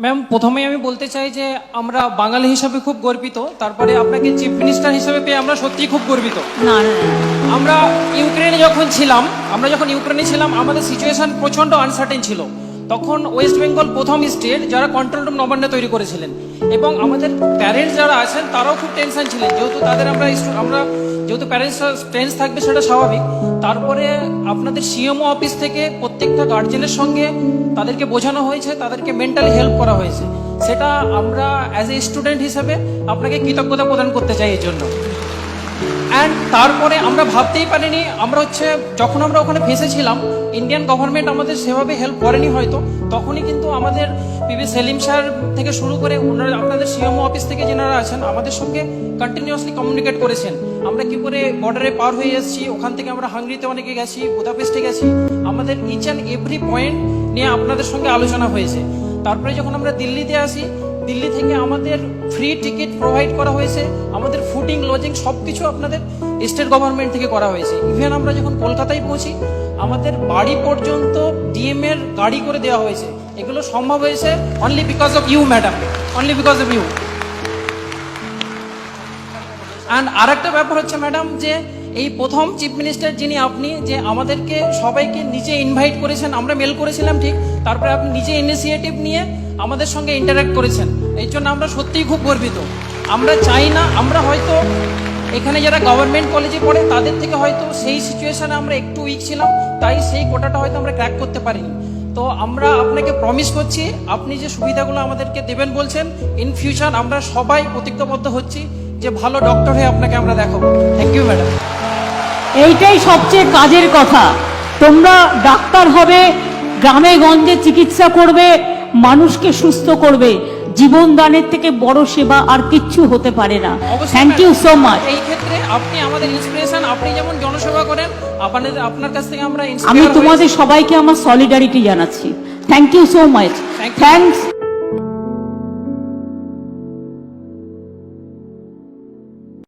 Ma'am, প্রথমেই আমি বলতে চাই যে আমরা বাঙালি হিসাবে খুব গর্বিত। তারপরে আপনাকে চিফ মিনিস্টার হিসাবে পেয়ে আমরা সত্যিই খুব গর্বিত। না না না। আমরা যখন ইউক্রেনে ছিলাম আমাদের সিচুয়েশন প্রচণ্ড আনসার্টেন ছিল। তখন ওয়েস্ট বেঙ্গল প্রথম স্টেট যারা কন্ট্রোল রুম নবান্নে তৈরি করেছিলেন, এবং আমাদের প্যারেন্টস যারা আছেন তারাও খুব টেনশন ছিলেন, যেহেতু তাদের আমরা যেহেতু প্যারেন্টস টেন্স থাকবে সেটা স্বাভাবিক। তারপরে আপনাদের সিএমও অফিস থেকে প্রত্যেকটা গার্জেনের সঙ্গে তাদেরকে বোঝানো হয়েছে, তাদেরকে মেন্টালি হেল্প করা হয়েছে। সেটা আমরা অ্যাজ এ স্টুডেন্ট হিসেবে আপনাকে কৃতজ্ঞতা প্রদান করতে চাই এর জন্য। অ্যান্ড তারপরে আমরা ভাবতেই পারিনি, যখন আমরা ওখানে ফেসেছিলাম ইন্ডিয়ান গভর্নমেন্ট আমাদের সেভাবে হেল্প করেনি হয়তো। তখনই কিন্তু আমাদের পিবি সেলিম স্যার থেকে শুরু করে ওনারা আপনাদের সিএমও অফিস থেকে যেনারা আছেন আমাদের সঙ্গে কন্টিনিউয়াসলি কমিউনিকেট করেছেন। আমরা কি করে বর্ডারে পার হয়ে এসেছি, ওখান থেকে আমরা হাঙ্গেরিতে অনেকে গেছি, বুদাপেস্টে গেছি, আমাদের ইচ অ্যান্ড এভরি পয়েন্ট নিয়ে আপনাদের সঙ্গে আলোচনা হয়েছে। তারপরে যখন আমরা দিল্লিতে আসি, দিল্লি থেকে আমাদের ফ্রি টিকিট প্রোভাইড করা হয়েছে, আমাদের ফুডিং লজিং সব কিছু আপনাদের স্টেট গভর্নমেন্ট থেকে করা হয়েছে। ইভেন আমরা যখন কলকাতায় পৌঁছি আমাদের বাড়ি পর্যন্ত ডিএম এর গাড়ি করে দেওয়া হয়েছে। এগুলো সম্ভব হয়েছে only because of you madam, only because of you. And আর একটা ব্যাপার হচ্ছে ম্যাডাম, যে এই প্রথম চিফ মিনিস্টার যিনি আপনি, যে আমাদেরকে সবাইকে নিজে ইনভাইট করেছেন। আমরা মেল করেছিলাম ঠিক, তারপরে আপনি নিজে ইনিশিয়েটিভ নিয়ে আমাদের সঙ্গে ইন্টারাক্ট করেছেন। এই জন্য আমরা সত্যিই খুব গর্বিত। আমরা চাই না, আমরা হয়তো এখানে যারা গভর্নমেন্ট কলেজে পড়ে তাদের থেকে হয়তো সেই সিচুয়েশনে আমরা একটু উইক ছিলাম, তাই সেই কোটাটা হয়তো আমরা ক্র্যাক করতে পারিনি। তো আমরা আপনাকে প্রমিস করছি, আপনি যে সুবিধাগুলো আমাদেরকে দেবেন বলছেন, ইন ফিউচার আমরা সবাই প্রতিজ্ঞাবদ্ধ হচ্ছি যে ভালো ডক্টর হয়ে আপনাকে আমরা দেখাবো। Thank you madam. এইটাই সবচেয়ে কাজের কথা। তোমরা ডাক্তার হবে, গ্রামে গঞ্জে চিকিৎসা করবে, মানুষকে সুস্থ করবে। জীবন দানের থেকে বড় সেবা আর কিচ্ছু হতে পারে না। Thank you so much. এই ক্ষেত্রে আপনি আমাদের ইন্সপিরেশন, আপনি যেমন জনসেবা করেন, আপনার কাছ থেকে আমরা আমি তোমাদের সবাইকে আমার সলিডারিটি জানাচ্ছি। Thank you so much. Thanks.